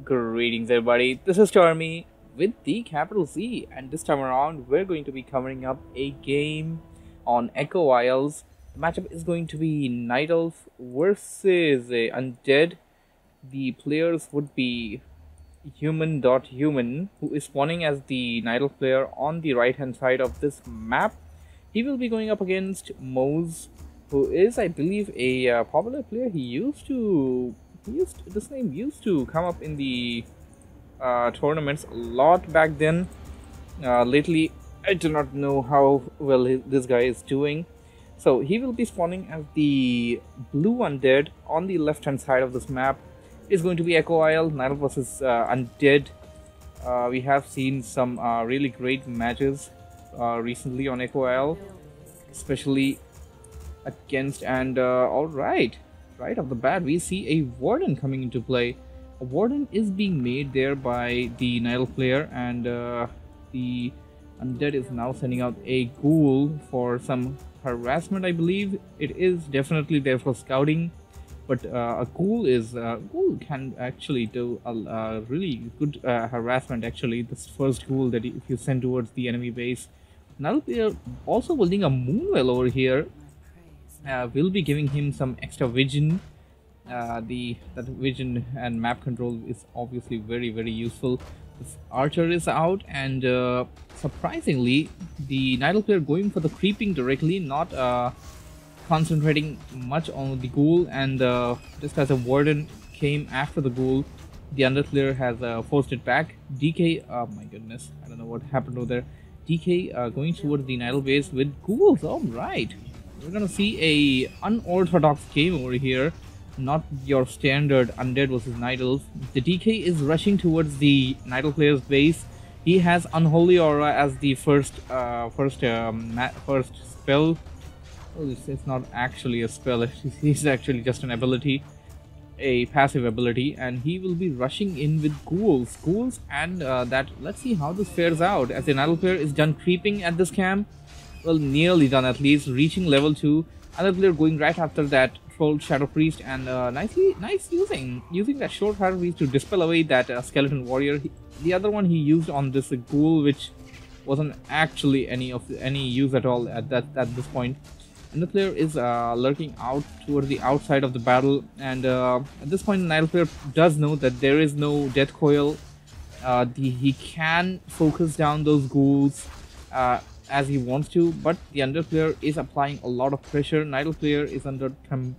Greetings everybody, this is Stormy with the capital Z, and this time around we're going to be covering up a game on Echo Isles. The matchup is going to be Night Elf versus Undead. The players would be human.human, who is spawning as the Night Elf player on the right hand side of this map. He will be going up against MrStormyZ, who is, I believe, a popular player. This name used to come up in the tournaments a lot back then. Lately, I do not know how well this guy is doing. So he will be spawning as the blue Undead on the left hand side of this map. It's going to be Echo Isle, Night Elf versus Undead. We have seen some really great matches recently on Echo Isle, especially against alright. Right off the bat, we see a warden coming into play. A warden is being made there by the Night Elf player, and the Undead is now sending out a ghoul for some harassment. I believe it is definitely there for scouting, but a ghoul can actually do a really good harassment. Actually, this first ghoul that if you send towards the enemy base. Night Elf player also holding a moonwell over here. Will be giving him some extra vision. That vision and map control is obviously very useful. This archer is out, and surprisingly, the Night Elf player going for the creeping directly, not concentrating much on the ghoul. And just as a warden came after the ghoul, the Undead player has forced it back. DK, oh my goodness, I don't know what happened over there. DK going towards the Night Elf base with ghouls. All right. We're gonna see a unorthodox game over here, not your standard Undead versus Night Elf. The DK is rushing towards the Night Elf player's base. He has Unholy Aura as the first spell. Well, it's not actually a spell. It's actually just an ability, a passive ability, and he will be rushing in with ghouls, and that. Let's see how this fares out. As the Night Elf player is done creeping at this camp. Well, nearly done at least, reaching level 2. Another player going right after that troll Shadow Priest, and nice using that short Shadow Priest to dispel away that skeleton warrior. The other one he used on this ghoul, which wasn't actually any use at all at this point. Another player is lurking out toward the outside of the battle, and at this point, the Night Elf player does know that there is no death coil. He can focus down those ghouls as he wants to, but the Undead player is applying a lot of pressure. Night Elf player is under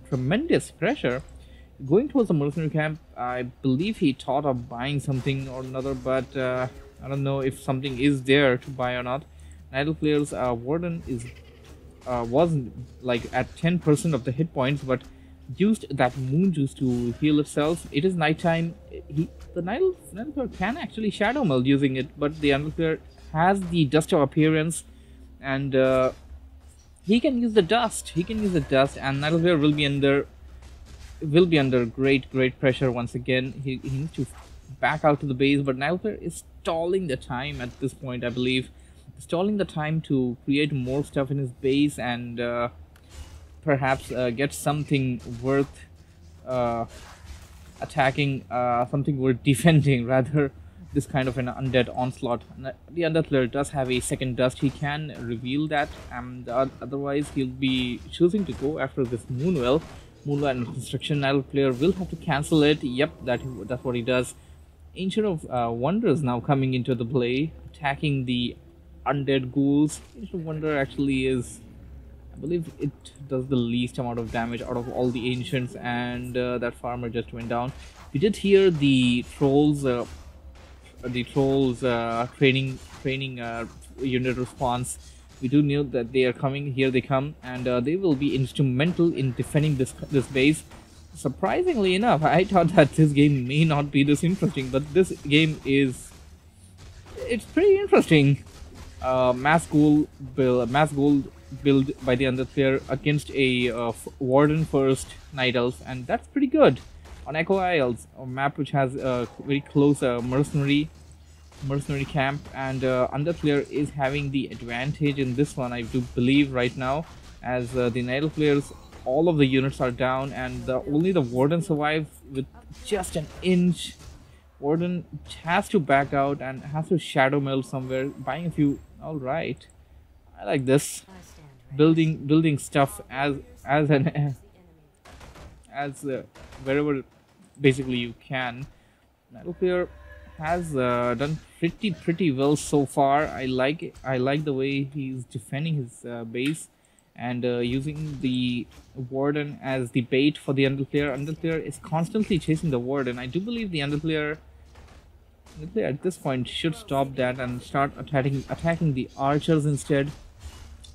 tremendous pressure. Going towards the mercenary camp, I believe he thought of buying something or another, but I don't know if something is there to buy or not. Night Elf player's warden wasn't like at 10% of the hit points, but used that moon juice to heal itself. It is nighttime. The Night Elf player can actually shadow meld using it, but the Undead player has the dust of appearance, and he can use the dust. And Night Elf player will be under great pressure once again. He needs to back out to the base, but Night Elf player is stalling the time at this point. I believe stalling the time to create more stuff in his base, and perhaps get something worth attacking, something worth defending rather. This kind of an Undead onslaught. The Undead player does have a second dust. He can reveal that, and otherwise he'll be choosing to go after this moonwell and construction. Night Elf player will have to cancel it. Yep, that's what he does. Ancient of Wonders now coming into the play, attacking the Undead ghouls. Ancient of Wonder actually is, I believe it does the least amount of damage out of all the ancients, and that farmer just went down. We did hear the trolls training unit response. We do know that they are coming. Here they come, and they will be instrumental in defending this base. Surprisingly enough, I thought that this game may not be this interesting, but this game it's pretty interesting. Mass ghoul build by the Undead player against a warden first Night Elf, and that's pretty good. On Echo Isles, a map which has a very close mercenary camp, and Undead player is having the advantage in this one, I do believe, right now, as the Night Elf players, all of the units are down, and only the warden survives with just an inch Warden has to back out and has to shadow meld somewhere, buying a few. All right, I like this. Building stuff as an as wherever basically you can. Battlefield has done pretty well so far. I like it. I like the way he's defending his base and using the warden as the bait for the Underplayer. Underplayer is constantly chasing the warden. I do believe the Underplayer at this point should stop that and start attacking the archers instead.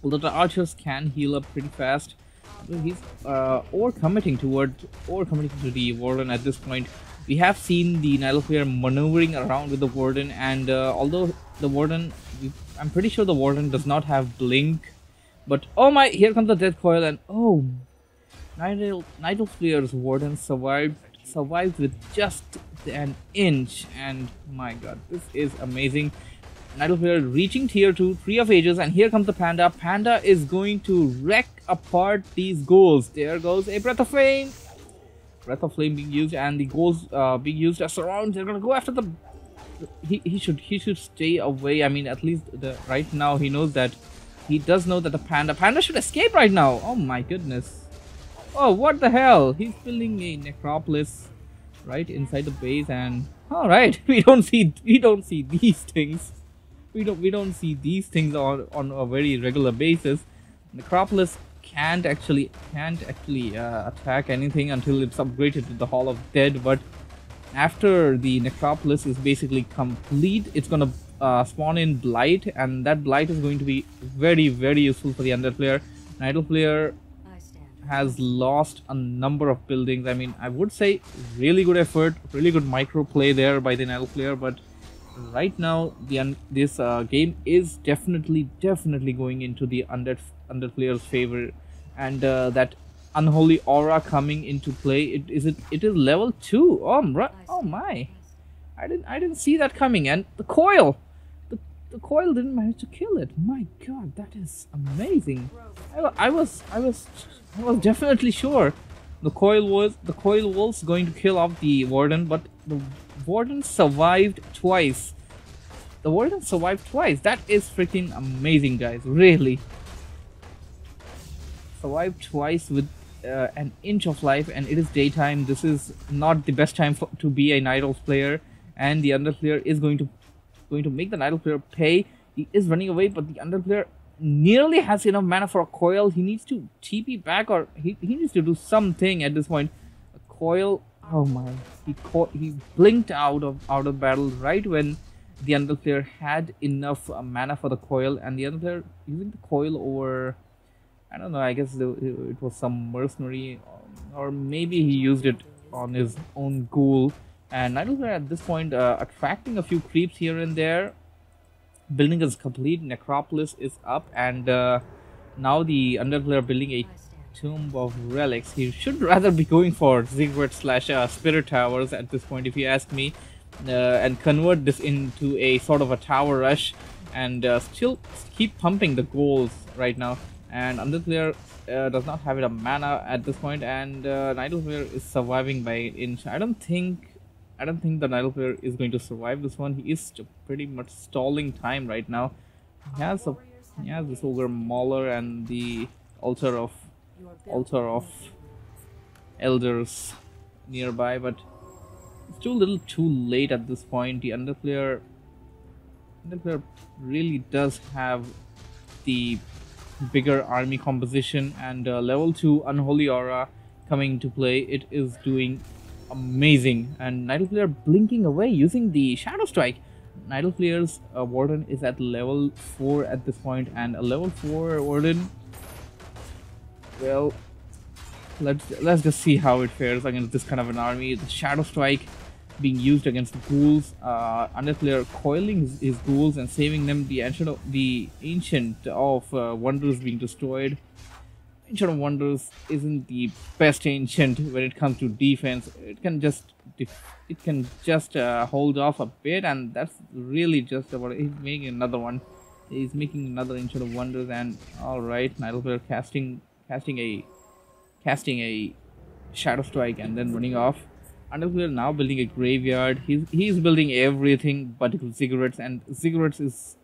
Although the archers can heal up pretty fast, he's overcommitting to the warden at this point. We have seen the Nile player maneuvering around with the warden, and although the warden, I'm pretty sure the warden does not have blink, but oh my, here comes the death coil, and oh, Nile player's warden survived with just an inch, and my god, this is amazing. Nile player reaching tier 2, Tree of Ages, and here comes the Panda. Panda is going to wreck apart these ghouls. There goes a Breath of Flame. Breath of Flame being used, and the ghouls being used as surrounds. They're gonna go after the. He should stay away. I mean, at least right now he knows that. He does know that the Panda should escape right now. Oh my goodness. Oh, what the hell? He's building a necropolis right inside the base, and all right, we don't see these things. We don't see these things on a very regular basis. Necropolis can't actually attack anything until it's upgraded to the Hall of Dead. But after the Necropolis is basically complete, it's gonna spawn in Blight, and that Blight is going to be very useful for the Undead player. Nidal player has lost a number of buildings. I mean, I would say really good effort, really good micro play there by the Nidal player, but right now this game is definitely going into the Undead player's favor, and that unholy aura coming into play. It is level 2. Oh my, I didn't see that coming, and the coil. The coil didn't manage to kill it. My god, that is amazing. I was definitely sure the coil was going to kill off the warden, but the warden survived twice. That is freaking amazing, guys. Really. Survived twice with an inch of life, and it is daytime. This is not the best time to be a Night Elf player, and the Under player is going to make the Night Elf player pay. He is running away, but the Under player nearly has enough mana for a coil. He needs to TP back, or he needs to do something at this point. A coil. Oh my! He blinked out of battle right when the Under player had enough mana for the coil, and the Under player using the coil over. I don't know, I guess it was some mercenary, or maybe he used it on his own ghoul. And Nidal player at this point attracting a few creeps here and there. Building is complete, Necropolis is up, and now the Undead player building a Tomb of Relics. He should rather be going for Ziggurat / Spirit Towers at this point, if you ask me, and convert this into a sort of a tower rush, and still keep pumping the goals right now. And Undead player does not have enough mana at this point, and Nidal player is surviving by an inch. I don't think the Nidal player is going to survive this one. He is pretty much stalling time right now. He has this Ogre Mauler and the altar of elders nearby, but it's too little too late at this point. The Undead player really does have the bigger army composition, and level 2 Unholy Aura coming into play. It is doing amazing, and Nidal player blinking away using the Shadow Strike. Nidal player's warden is at level 4 at this point, and a level 4 warden, well, let's just see how it fares against this kind of an army. The Shadow Strike being used against the ghouls, Undead player coiling his ghouls and saving them. The Ancient of Wonders being destroyed. Ancient of Wonders isn't the best ancient when it comes to defense. It can just hold off a bit, and that's really just about it. He's making another one. He's making another Ancient of Wonders, and all right, Nidal player casting a Shadow Strike and then running off. Undead player now building a graveyard. He's building everything but cigarettes, and cigarettes is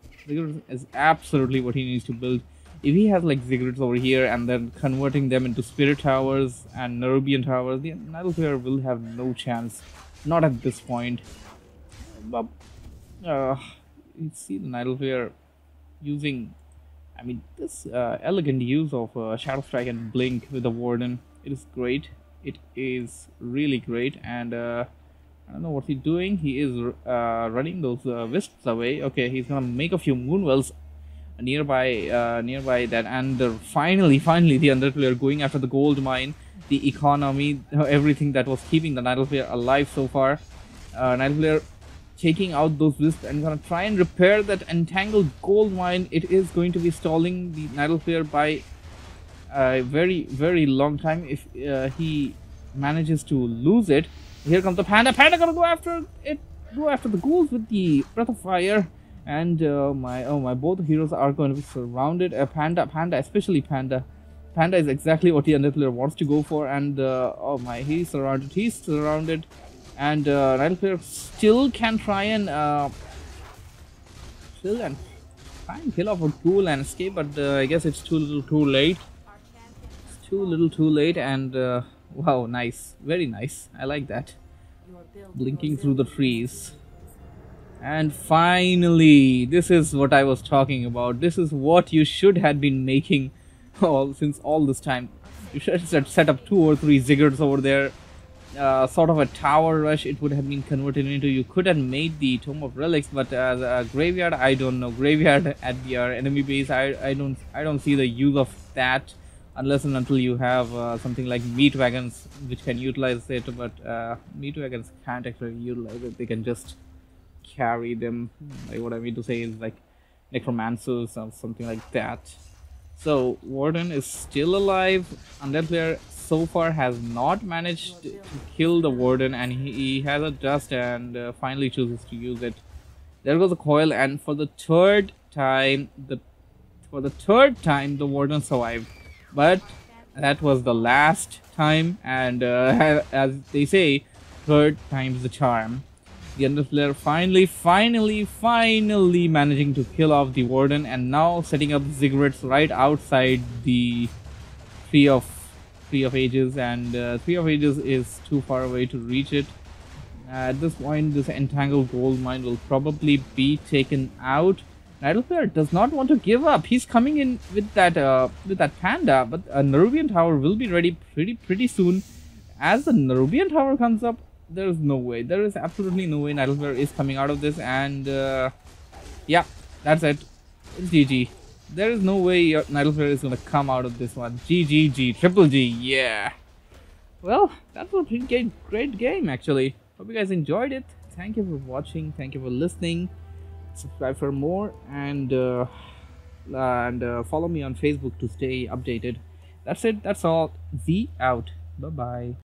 absolutely what he needs to build. If he has like cigarettes over here and then converting them into spirit towers and Nerubian towers, the Undead player will have no chance. Not at this point. But you see the Undead player using, I mean, this elegant use of Shadow Strike and Blink with the Warden. It is great. It is really great, and I don't know what he's doing. He is running those wisps away. Okay, he's gonna make a few moonwells nearby that, and finally the Undead player going after the gold mine, the economy, everything that was keeping the Undead player alive so far. Undead player taking out those wisps and gonna try and repair that entangled gold mine. It is going to be stalling the Undead player by a very long time if he manages to lose it. Here comes the panda. Panda gonna go after it, go after the ghouls with the breath of fire, and my both heroes are going to be surrounded. Panda, especially Panda is exactly what the Undead player wants to go for, and oh my, he's surrounded, and Undead player still can try and kill off a ghoul and escape, but I guess it's too little too late. Too late, and wow, nice, very nice. I like that. Blinking through the trees. And finally, this is what I was talking about. This is what you should have been making since all this time. You should have set up 2 or 3 ziggurats over there. Sort of a tower rush it would have been converted into. You could have made the Tome of Relics, but as a graveyard, I don't know. Graveyard at your enemy base, I don't see the use of that. Unless and until you have something like meat wagons which can utilize it, but meat wagons can't actually utilize it. They can just carry them. Like, what I mean to say is like necromancers or something like that. So Warden is still alive. Undead player so far has not managed to kill the Warden, and he has a dust and finally chooses to use it. There goes the coil, and for the third time the Warden survived. But that was the last time, and as they say, third time's the charm. The Undead player finally managing to kill off the Warden, and now setting up ziggurats right outside the Tree of Ages, and Tree of Ages is too far away to reach it. At this point, this entangled gold mine will probably be taken out. Undead player does not want to give up. He's coming in with that panda, but a Nerubian tower will be ready pretty soon. As the Nerubian tower comes up, there is no way. There is absolutely no way Undead player is coming out of this, and yeah, that's it. It's GG. There is no way Undead player is gonna come out of this one. GG, triple G, yeah. Well, that was a great game actually. Hope you guys enjoyed it. Thank you for watching. Thank you for listening. Subscribe for more, and follow me on Facebook to stay updated. That's it. That's all. Z out. Bye bye.